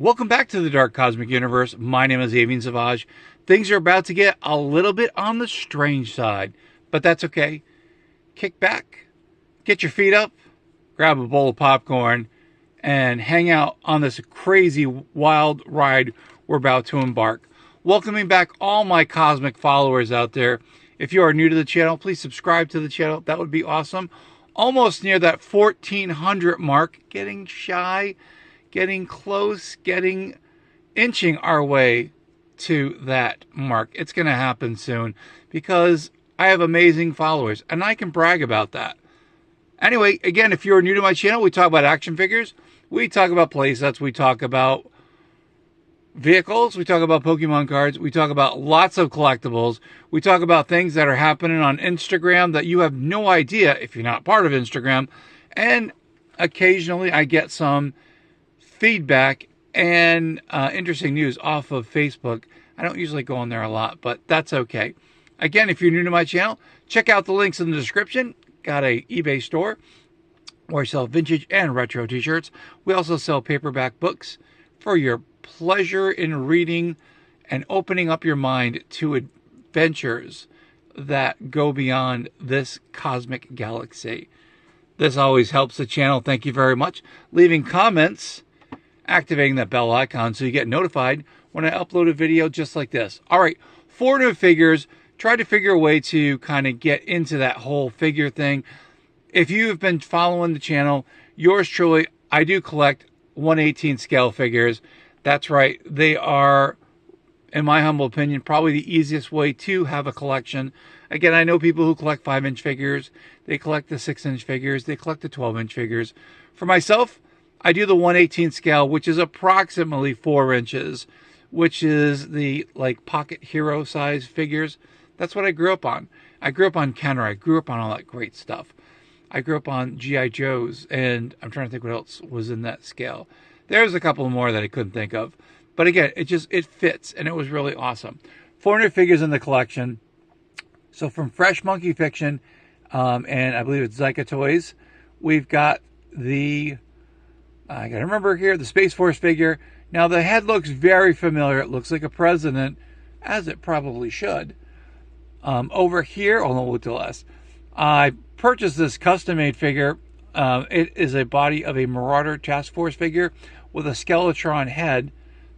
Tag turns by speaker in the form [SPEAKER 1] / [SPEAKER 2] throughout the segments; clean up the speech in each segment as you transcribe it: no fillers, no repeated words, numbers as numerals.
[SPEAKER 1] Welcome back to the Dark Cosmic Universe. My name is Avian Savage. Things are about to get a little bit on the strange side, but that's okay. Kick back, get your feet up, grab a bowl of popcorn, and hang out on this crazy wild ride we're about to embark. Welcoming back all my cosmic followers out there. If you are new to the channel, please subscribe to the channel. That would be awesome. Almost near that 1,400 mark, getting shy, getting close, inching our way to that mark. It's going to happen soon because I have amazing followers and I can brag about that. Anyway, again, if you're new to my channel, we talk about action figures, we talk about playsets, we talk about vehicles, we talk about Pokemon cards, we talk about lots of collectibles, we talk about things that are happening on Instagram that you have no idea if you're not part of Instagram, and occasionally I get some feedback and interesting news off of Facebook. I don't usually go on there a lot, but that's okay. Again, if you're new to my channel, check out the links in the description. Got a eBay store where I sell vintage and retro t-shirts. We also sell paperback books for your pleasure in reading and opening up your mind to adventures that go beyond this cosmic galaxy. This always helps the channel. Thank you very much. Leaving comments, activating that bell icon so you get notified when I upload a video just like this. All right, 4 new figures. Try to figure a way to kind of get into that whole figure thing. If you have been following the channel, yours truly, I do collect 1/18 scale figures. That's right. They are, in my humble opinion, probably the easiest way to have a collection. Again, I know people who collect 5-inch figures. They collect the 6-inch figures. They collect the 12-inch figures. For myself, I do the 1/18 scale, which is approximately 4 inches, which is the like pocket hero size figures. That's what I grew up on. I grew up on Kenner. I grew up on all that great stuff. I grew up on G.I. Joes, and I'm trying to think what else was in that scale. There's a couple more that I couldn't think of. But again, it fits, and it was really awesome. 400 figures in the collection. So from Fresh Monkey Fiction, and I believe it's Zyka Toys, we've got the, I gotta remember here, the Space Force figure. Now the head looks very familiar. It looks like a president, as it probably should. Over here, oh no, we'll do last. I purchased this custom-made figure. It is a body of a Mararauder Task Force figure with a Skeletron head.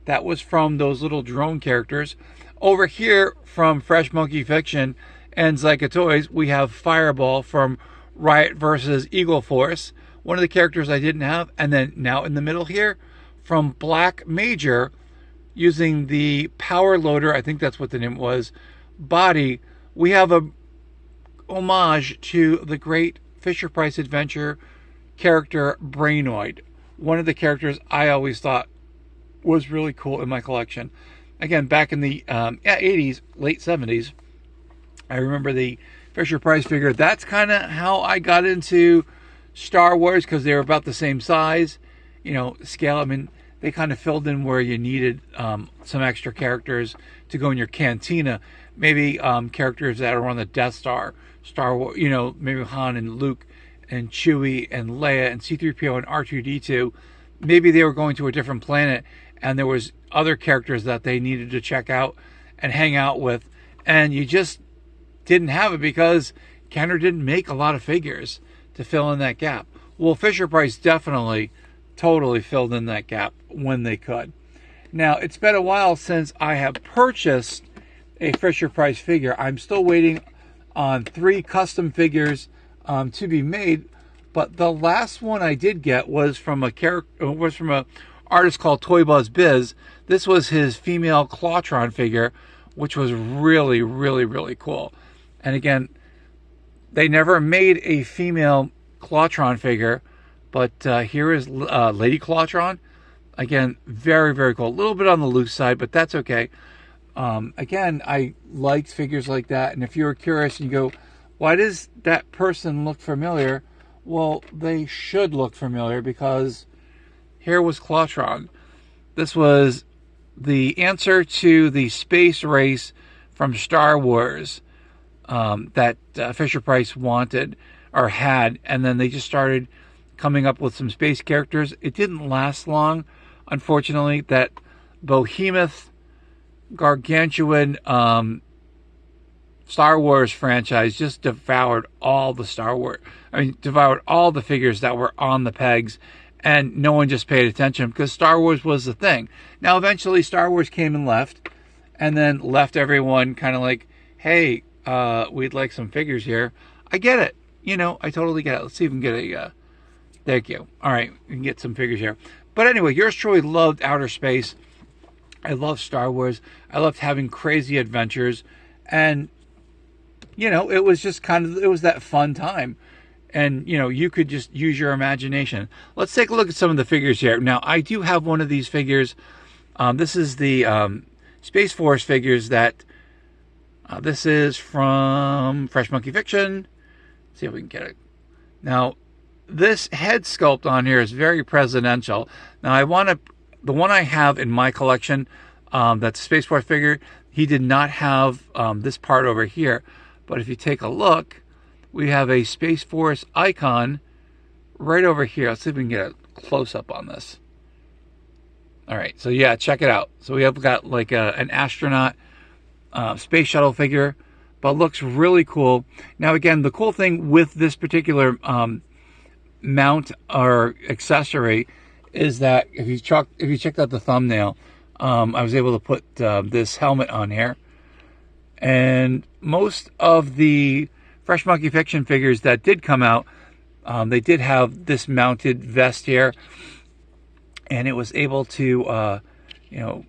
[SPEAKER 1] That was from those little drone characters. Over here, from Fresh Monkey Fiction and Zyka Toys, we have Fireball from R.I.O.T versus Eagle Force. One of the characters I didn't have. And then now in the middle here, from Black Major, using the Power Loader, I think that's what the name was, body, we have a homage to the great Fisher-Price adventure character Brainoid. One of the characters I always thought was really cool in my collection. Again, back in the 80s, late 70s, I remember the Fisher-Price figure. That's kind of how I got into Star Wars, because they were about the same size, you know, scale. I mean, they kind of filled in where you needed some extra characters to go in your cantina. Maybe characters that are on the Death Star, Star Wars, you know, maybe Han and Luke and Chewie and Leia and C-3PO and R2-D2. Maybe they were going to a different planet and there was other characters that they needed to check out and hang out with, and you just didn't have it because Kenner didn't make a lot of figures to fill in that gap. Well, Fisher-Price definitely totally filled in that gap when they could. Now, it's been a while since I have purchased a Fisher-Price figure. I'm still waiting on 3 custom figures to be made, but the last one I did get was from a artist called Toy Buzz Biz. This was his female Skeletron figure, which was really, really, really cool. And again, they never made a female Skeletron figure, but here is Lady Skeletron. Again, very, very cool. A little bit on the loose side, but that's okay. Again, I liked figures like that. And if you were curious and you go, why does that person look familiar? Well, they should look familiar because here was Skeletron. This was the answer to the space race from Star Wars that Fisher-Price wanted or had. And then they just started coming up with some space characters. It didn't last long. unfortunately, that behemoth, gargantuan Star Wars franchise just devoured all the devoured all the figures that were on the pegs, and no one just paid attention because Star Wars was the thing. Now, eventually, Star Wars came and left, and then left everyone kind of like, hey, we'd like some figures here. I get it. You know, I totally get it. Let's see if we can get a, thank you. All right, we can get some figures here. But anyway, yours truly loved outer space. I loved Star Wars. I loved having crazy adventures. And, you know, it was just it was that fun time. And, you know, you could just use your imagination. Let's take a look at some of the figures here. Now, I do have one of these figures. This is the Space Force figures that, this is from Fresh Monkey Fiction. Let's see if we can get it. Now, this head sculpt on here is very presidential. Now, the one I have in my collection, that's a Space Force figure, he did not have this part over here. But if you take a look, we have a Space Force icon right over here. Let's see if we can get a close-up on this. All right, so yeah, check it out. So we have got like an astronaut space shuttle figure, but looks really cool. Now, again, the cool thing with this particular mount or accessory is that if you checked out the thumbnail, I was able to put this helmet on here. And most of the Fresh Monkey Fiction figures that did come out, they did have this mounted vest here, and it was able to, you know,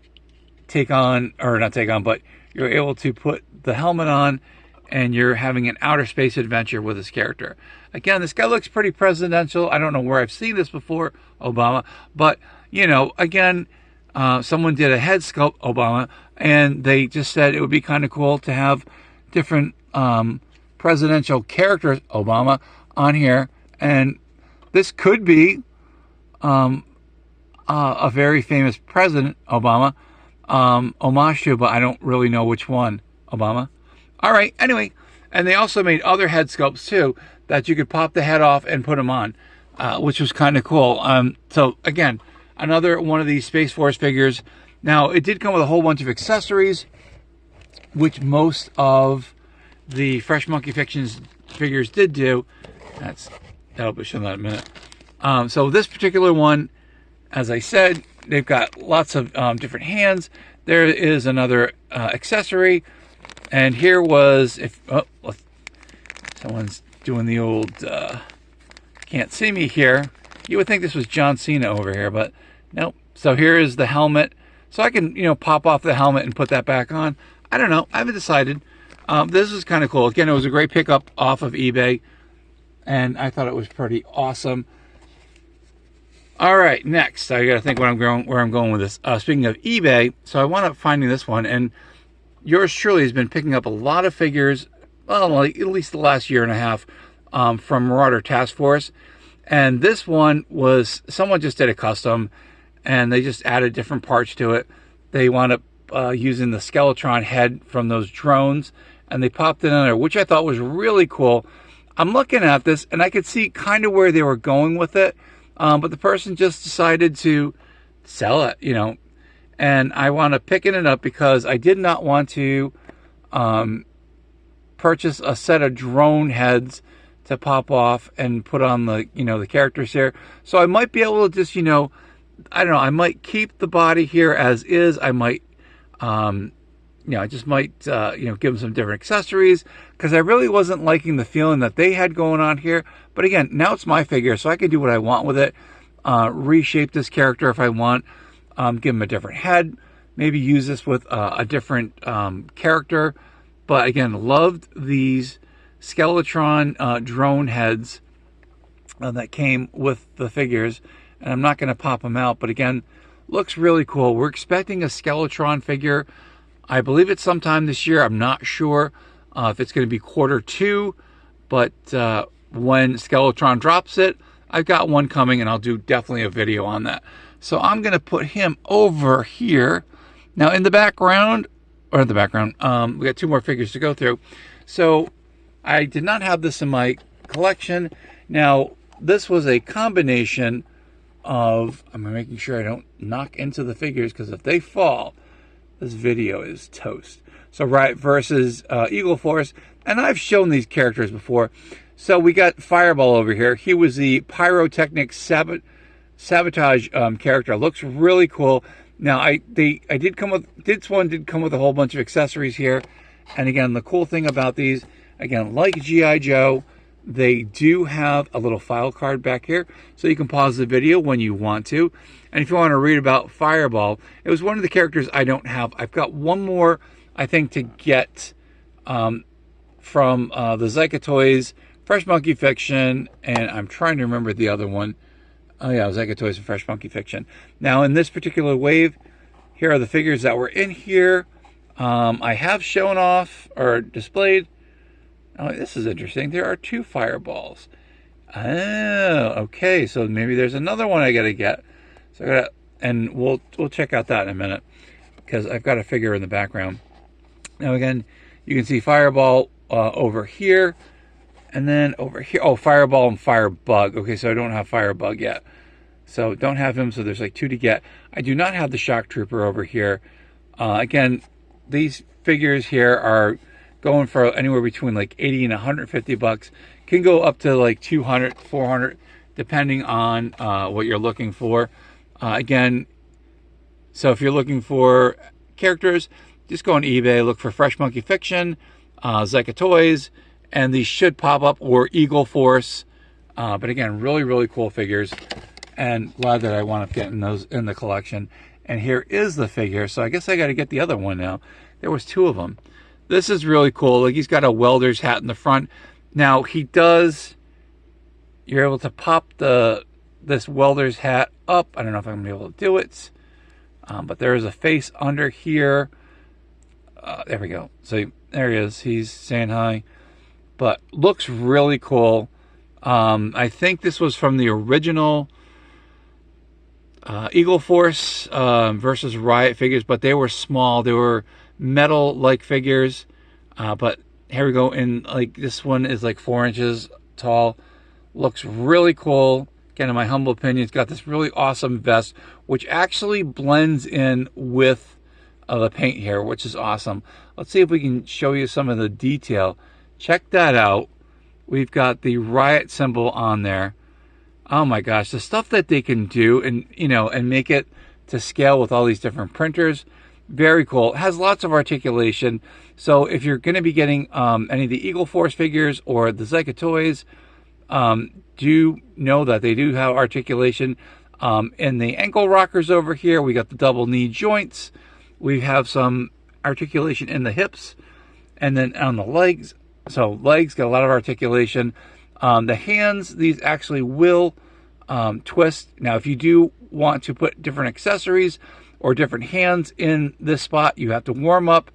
[SPEAKER 1] but you're able to put the helmet on, and you're having an outer space adventure with this character. Again, this guy looks pretty presidential. I don't know where I've seen this before, Obama, but, you know, again, someone did a head sculpt, Obama, and they just said it would be kind of cool to have different presidential characters, Obama, on here, and this could be a very famous president, Obama, homage to, but I don't really know which one, Obama. All right, anyway, and they also made other head sculpts too that you could pop the head off and put them on, which was kind of cool. So again, another one of these Space Force figures. Now, it did come with a whole bunch of accessories, which most of the Fresh Monkey Fictions figures did do. That'll be shown in a minute. So this particular one, as I said, they've got lots of different hands. There is another accessory, and here was someone's doing the old can't see me here. You would think this was John Cena over here, but nope. So here is the helmet. So I can, you know, pop off the helmet and put that back on. I don't know. I haven't decided. This is kind of cool. Again, it was a great pickup off of eBay, and I thought it was pretty awesome. All right, next, I got to think where I'm going with this. Speaking of eBay, so I wound up finding this one, and yours truly has been picking up a lot of figures, well, like at least the last year and a half, from Mararauder Task Force. And this one was, someone just did a custom, and they just added different parts to it. They wound up using the Skeletron head from those drones, and they popped it in there, which I thought was really cool. I'm looking at this, and I could see kind of where they were going with it, but the person just decided to sell it, you know. And I wound up picking it up because I did not want to purchase a set of drone heads to pop off and put on the, you know, the characters here. So I might be able to just, you know, I don't know, I might keep the body here as is. I might, you know, I just might, you know, give them some different accessories, because I really wasn't liking the feeling that they had going on here. But again, now it's my figure, so I can do what I want with it. Reshape this character if I want. Give him a different head. Maybe use this with a different character. But again, loved these Skeletron drone heads that came with the figures. And I'm not going to pop them out, but again, looks really cool. We're expecting a Skeletron figure. I believe it's sometime this year. I'm not sure if it's going to be Q2, but when Skeletron drops it, I've got one coming, and I'll do definitely a video on that. So I'm going to put him over here. Now in the background, we got two more figures to go through. So I did not have this in my collection. Now, this was a combination of, I'm making sure I don't knock into the figures, because if they fall, this video is toast. So R.I.O.T versus Eagle Force, and I've shown these characters before. So we got Fireball over here. He was the pyrotechnic sabotage character. Looks really cool. Now this one did come with a whole bunch of accessories here. And again, the cool thing about these, again, like G.I. Joe, they do have a little file card back here, so you can pause the video when you want to. And if you want to read about Fireball, it was one of the characters I don't have. I've got one more, I think, to get from the Zyka Toys, Fresh Monkey Fiction, and I'm trying to remember the other one. Oh yeah, Zyka Toys and Fresh Monkey Fiction. Now in this particular wave, here are the figures that were in here. I have shown off or displayed. Oh, this is interesting. There are 2 Fireballs. Oh, okay. So maybe there's another one I gotta get. So I gotta, and we'll check out that in a minute, because I've got a figure in the background. Now again, you can see Fireball over here, and then over here. Oh, Fireball and Firebug. Okay, so I don't have Firebug yet. So don't have him. So there's like 2 to get. I do not have the Shock Trooper over here. Again, these figures here are going for anywhere between like 80 and 150 bucks. Can go up to like 200, 400, depending on what you're looking for. Again, so if you're looking for characters, just go on eBay, look for Fresh Monkey Fiction, Zyka Toys, and these should pop up, or Eagle Force. But again, really, really cool figures, and glad that I wound up getting those in the collection. And here is the figure, so I guess I got to get the other one now. There was 2 of them. This is really cool. Like, he's got a welder's hat in the front. Now he does, you're able to pop this welder's hat up. I don't know if I'm gonna be able to do it, but there is a face under here. There we go. So there he is. He's saying hi, but looks really cool. I think this was from the original Eagle Force versus R.I.O.T figures, but they were small. They were metal-like figures, but here we go. And like, this one is like 4 inches tall. Looks really cool. Again, in my humble opinion, it's got this really awesome vest, which actually blends in with the paint here, which is awesome. Let's see if we can show you some of the detail. Check that out. We've got the R.I.O.T symbol on there. Oh my gosh, the stuff that they can do, and and make it to scale with all these different printers. Very cool. It has lots of articulation. So if you're going to be getting any of the Eagle Force figures or the Zyka Toys, do know that they do have articulation. In the ankle rockers over here, we got the double knee joints. We have some articulation in the hips, and then on the legs. So legs got a lot of articulation. The hands, these actually will twist. Now, if you do want to put different accessories or different hands in this spot, you have to warm up.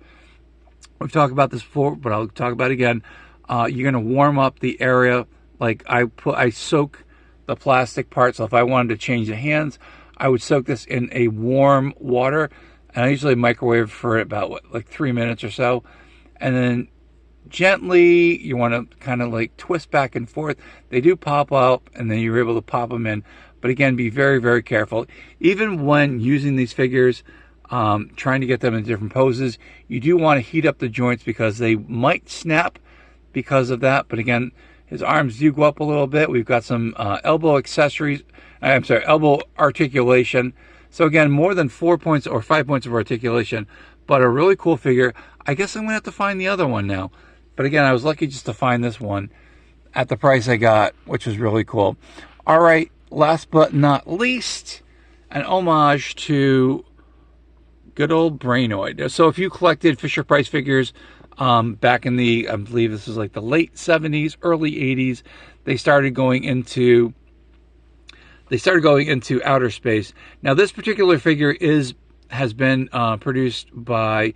[SPEAKER 1] We've talked about this before, but I'll talk about it again. You're going to warm up the area. Like I soak the plastic part. So if I wanted to change the hands, I would soak this in a warm water, and I usually microwave for about like 3 minutes or so, and then gently you want to kind of like twist back and forth. They do pop up, and then you're able to pop them in. But again, be very, very careful. Even when using these figures, trying to get them in different poses, you do want to heat up the joints, because they might snap because of that. But again, his arms do go up a little bit. We've got some elbow accessories. I'm sorry, elbow articulation. So again, more than 4 points or 5 points of articulation, but a really cool figure. I guess I'm going to have to find the other one now. But again, I was lucky just to find this one at the price I got, which was really cool. All right, last but not least, an homage to good old Brainoid. So if you collected Fisher-Price figures back in the, I believe this was like the late 70s, early 80s, they started going into outer space. Now, this particular figure has been produced by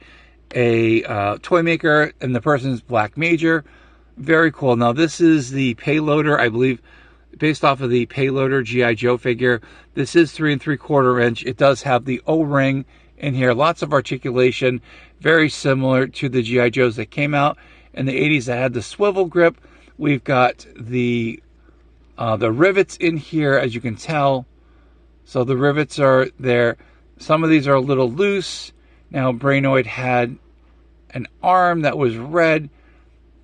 [SPEAKER 1] a toy maker, and the person's Black Major. Very cool. Now, this is the Payloader, I believe, based off of the Payloader G.I. Joe figure. This is 3 3/4 inch. It does have the O-ring in here. Lots of articulation. Very similar to the G.I. Joes that came out in the 80s that had the swivel grip. We've got the rivets in here, as you can tell. So the rivets are there. Some of these are a little loose. Now Brainoid had an arm that was red.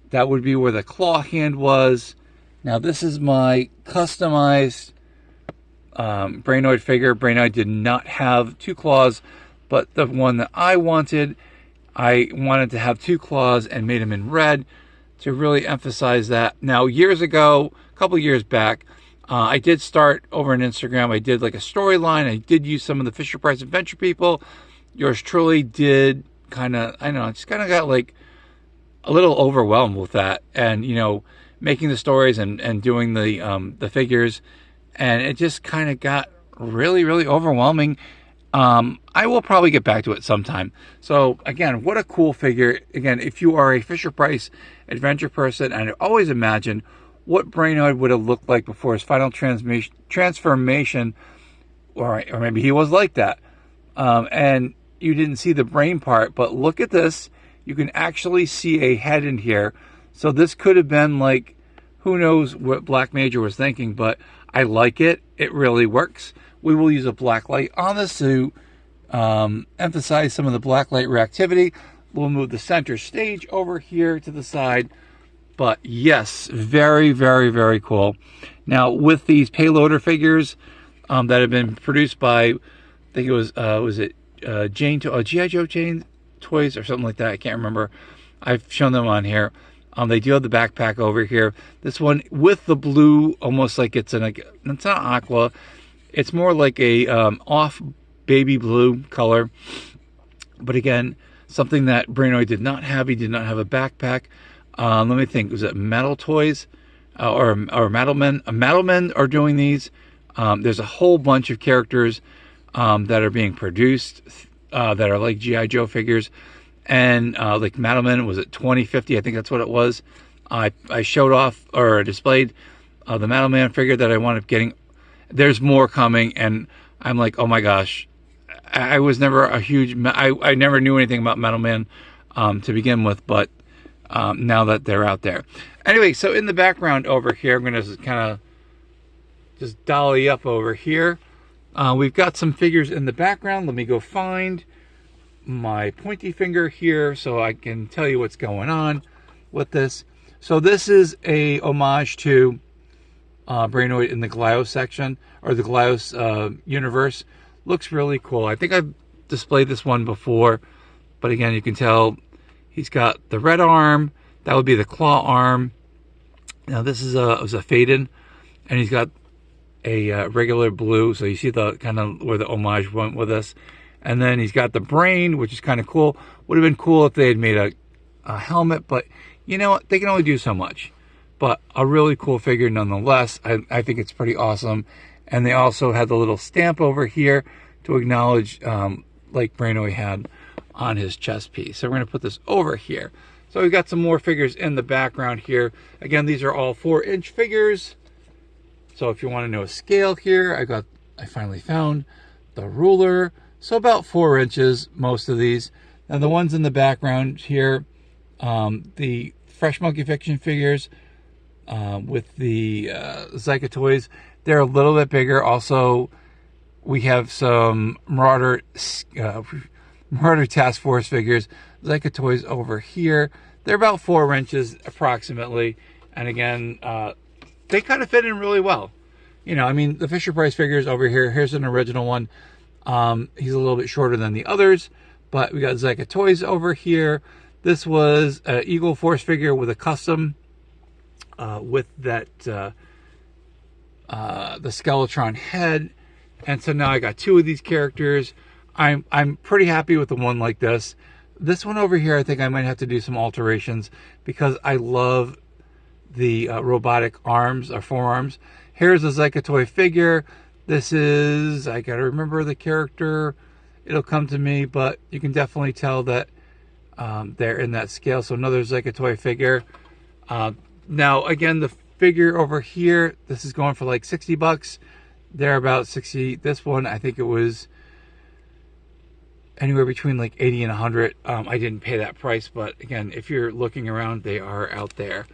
[SPEAKER 1] That would be where the claw hand was. Now this is my customized Brainoid figure. Brainoid did not have two claws, but the one that I wanted to have two claws and made him in red to really emphasize that. Now, years ago, a couple years back, I did start over on Instagram. I did like a storyline. I did use some of the Fisher-Price Adventure people. Yours truly did kind of, I don't know, just kind of got like a little overwhelmed with that. And, you know, making the stories and doing the figures. And it just kind of got really, really overwhelming. I will probably get back to it sometime. So again, what a cool figure. Again, if you are a Fisher-Price Adventure person, and I always imagine what Brainoid would have looked like before his final transformation, or maybe he was like that. And you didn't see the brain part, but look at this. You can actually see a head in here. So this could have been like, who knows what Black Major was thinking, but I like it. It really works. We will use a black light on this to emphasize some of the black light reactivity. We'll move the center stage over here to the side. But yes, very, very, very cool. Now, with these payloader figures that have been produced by, I think it was it G.I. Joe Jane Toys or something like that. I can't remember. I've shown them on here. They do have the backpack over here. This one with the blue, almost like it's not aqua. It's more like a off baby blue color. But again, something that Brainoid did not have. He did not have a backpack. Let me think. Was it Metal Toys or Metalmen? Metalmen are doing these. There's a whole bunch of characters that are being produced that are like G.I. Joe figures. And like Metalmen, was it 2050? I think that's what it was. I showed off or displayed the Metalman figure that I wound up getting. There's more coming, and I'm like, oh my gosh. I was never a huge... I never knew anything about Metalman to begin with, but now that they're out there. Anyway, so in the background over here, I'm going to kind of just dolly up over here. We've got some figures in the background. Let me go find my pointy finger here so I can tell you what's going on with this. So this is a homage to Brainoid in the Glios section, or the Glios universe. Looks really cool. I think I've displayed this one before, but again, you can tell he's got the red arm. That would be the claw arm. Now this is a fade-in, and he's got a regular blue. So you see the kind of where the homage went with this. And then he's got the brain, which is kind of cool. Would have been cool if they had made a helmet, but you know what? They can only do so much. But a really cool figure nonetheless. I think it's pretty awesome. And they also had the little stamp over here to acknowledge, like Brainoid had on his chest piece. So we're going to put this over here. So we've got some more figures in the background here. Again, these are all 4-inch figures. So if you want to know a scale here, I finally found the ruler. So about 4 inches, most of these. Now the ones in the background here, the Fresh Monkey Fiction figures with the Zyka toys, they're a little bit bigger. Also, we have some Mararauder Task Force figures, Zyka toys over here. They're about 4 inches approximately. And again, they kind of fit in really well. You know, I mean, the Fisher-Price figures over here, here's an original one. He's a little bit shorter than the others, but we got Zyka toys over here. This was an Eagle Force figure with a custom with that the Skeletron head. And so now I got 2 of these characters. I'm pretty happy with the one like this. This one over here, I think I might have to do some alterations because I love the robotic arms or forearms. Here's a Zyka toy figure. This is, I gotta remember the character. It'll come to me, but you can definitely tell that they're in that scale. So another Zyka toy figure. Now, again, the figure over here, this is going for like 60 bucks. They're about 60. This one, I think it was anywhere between like 80 and 100. I didn't pay that price, but again, if you're looking around, they are out there.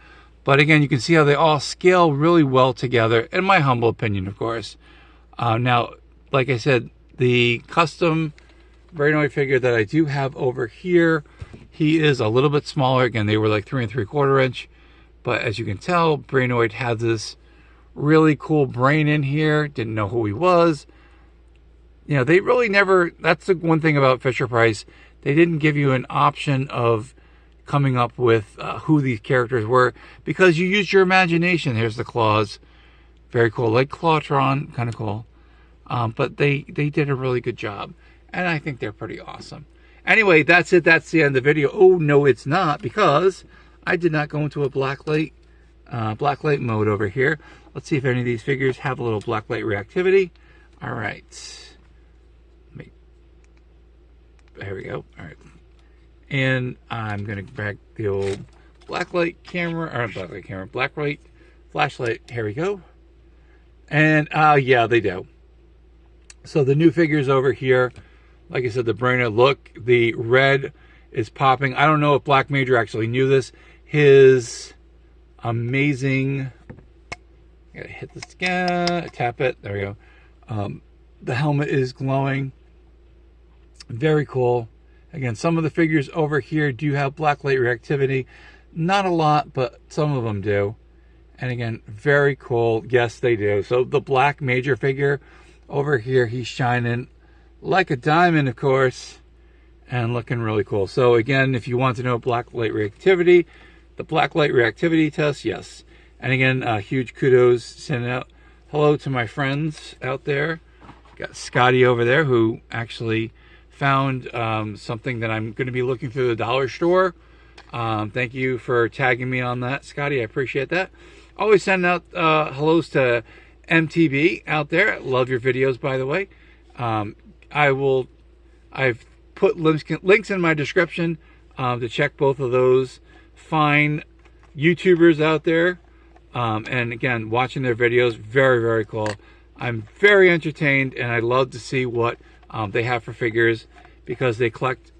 [SPEAKER 1] But again, you can see how they all scale really well together, in my humble opinion, of course. Now, like I said, the custom Brainoid figure that I do have over here, he is a little bit smaller. Again, they were like 3 3/4 inch, but as you can tell, Brainoid had this really cool brain in here. Didn't know who he was. You know, they really never, that's the one thing about Fisher-Price, they didn't give you an option of coming up with who these characters were, because you used your imagination. Here's the claws. Very cool, like Skeletron, kind of cool. But they did a really good job, and I think they're pretty awesome. Anyway, that's it. That's the end of the video. Oh, no, it's not, because I did not go into a blacklight mode over here. Let's see if any of these figures have a little blacklight reactivity. All right. There we go. All right. And I'm going to back the old blacklight camera, or blacklight camera, blacklight flashlight. Here we go. And yeah, they do. So the new figures over here, like I said, the Brainoid, look, the red is popping. I don't know if Black Major actually knew this. His amazing, I gotta hit this again, tap it, there we go. The helmet is glowing. Very cool. Again, some of the figures over here do have blacklight reactivity. Not a lot, but some of them do. And again, very cool. Yes, they do. So the Black Major figure over here, he's shining like a diamond, of course, and looking really cool. So again, if you want to know blacklight reactivity, the blacklight reactivity test, yes. And again, huge kudos, sending out hello to my friends out there. Got Scotty over there, who actually found something that I'm going to be looking through the dollar store. Thank you for tagging me on that, Scotty. I appreciate that. Always sending out hellos to MTB out there. Love your videos, by the way. I've put links in my description to check both of those fine YouTubers out there. And again, watching their videos, very, very cool. I'm very entertained, and I love to see what they have for figures, because they collect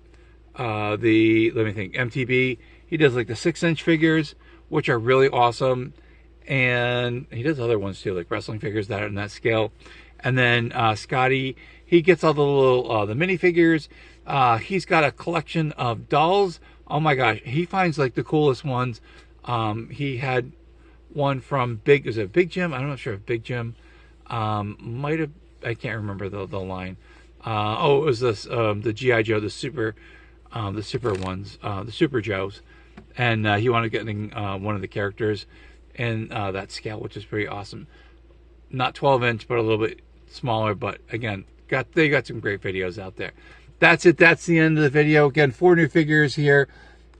[SPEAKER 1] let me think, MTB, he does like the 6-inch figures, which are really awesome. And he does other ones too, like wrestling figures that are in that scale. And then Scotty, he gets all the little the minifigures. He's got a collection of dolls. Oh my gosh, he finds like the coolest ones. He had one from is it Big Jim? I'm not sure if Big Jim might have, I can't remember the line. Oh, it was this the G.I. Joe, the super ones, the Super Joes. And he wanted to get one of the characters in that scale, which is pretty awesome. Not 12-inch, but a little bit smaller. But again, they got some great videos out there. That's it. That's the end of the video. Again, 4 new figures here.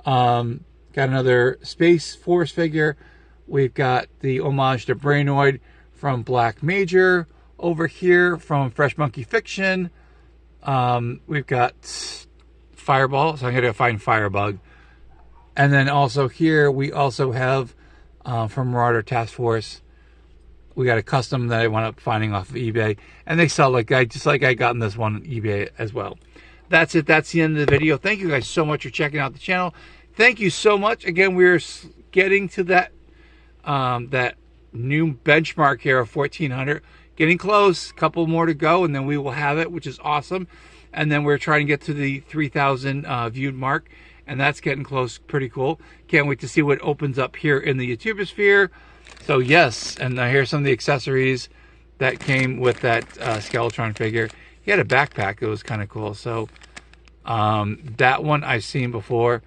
[SPEAKER 1] Got another Space Force figure. We've got the homage to Brainoid from Black Major over here from Fresh Monkey Fiction. We've got Fireball, so I'm going to find Firebug. And then also here, we also have from Mararauder Task Force. We got a custom that I wound up finding off of eBay. And they sell just like I got in this one on eBay as well. That's it. That's the end of the video. Thank you guys so much for checking out the channel. Thank you so much. Again, we're getting to that that new benchmark here of 1,400. Getting close. A couple more to go, and then we will have it, which is awesome. And then we're trying to get to the 3,000 viewed mark, and that's getting close. Pretty cool. Can't wait to see what opens up here in the YouTubersphere. So yes, and here's some of the accessories that came with that Skeletron figure. He had a backpack. It was kind of cool. So that one I've seen before,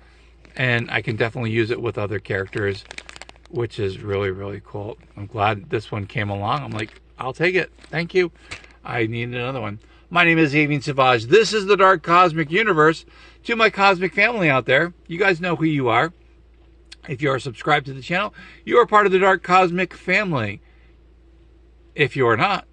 [SPEAKER 1] and I can definitely use it with other characters, which is really, really cool. I'm glad this one came along. I'm like, I'll take it. Thank you. I need another one. My name is Avian Savage. This is the Dark Cosmic Universe. To my cosmic family out there, you guys know who you are. If you are subscribed to the channel, you are part of the Dark Cosmic family. If you are not,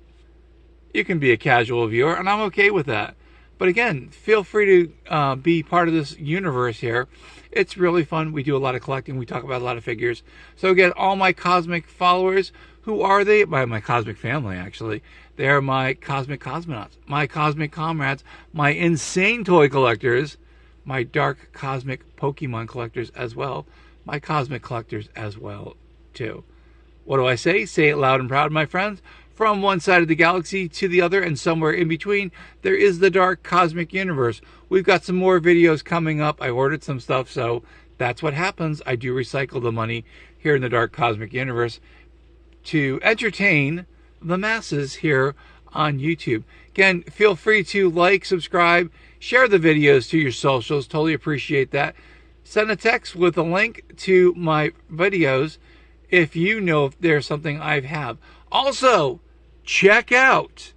[SPEAKER 1] you can be a casual viewer, and I'm okay with that. But again, feel free to be part of this universe here. It's really fun. We do a lot of collecting. We talk about a lot of figures. So again, all my cosmic followers, who are they? My cosmic family, actually. They are my cosmic cosmonauts, my cosmic comrades, my insane toy collectors, my dark cosmic Pokemon collectors as well, my cosmic collectors as well, too. What do I say? Say it loud and proud, my friends. from one side of the galaxy to the other, and somewhere in between, there is the dark cosmic universe. We've got some more videos coming up. I ordered some stuff, so that's what happens. I do recycle the money here in the dark cosmic universe to entertain the masses here on YouTube. Again, feel free to like, subscribe, share the videos to your socials. Totally appreciate that. Send a text with a link to my videos if you know if there's something I have. Also, check out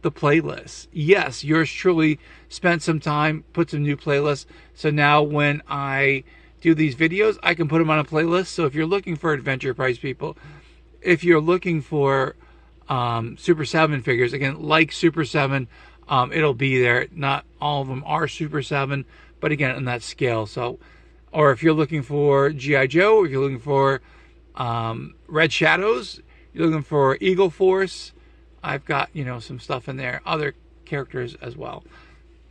[SPEAKER 1] the playlist. Yes, yours truly spent some time, put some new playlists. So now when I do these videos, I can put them on a playlist. So if you're looking for Adventure Price people, if you're looking for Super 7 figures, again, like Super 7, it'll be there. Not all of them are Super 7, but again, in that scale. So, or if you're looking for G.I. Joe, if you're looking for Red Shadows, you're looking for Eagle Force, I've got, some stuff in there. Other characters as well.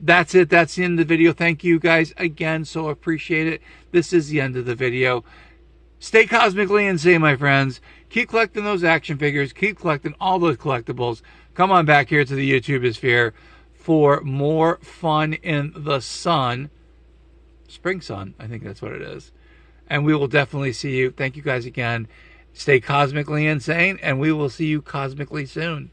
[SPEAKER 1] That's it. That's the end of the video. Thank you guys again. So appreciate it. This is the end of the video. Stay cosmically insane, my friends. Keep collecting those action figures. Keep collecting all those collectibles. Come on back here to the YouTube sphere for more fun in the sun. Spring sun, I think that's what it is. And we will definitely see you. Thank you guys again. Stay cosmically insane, and we will see you cosmically soon.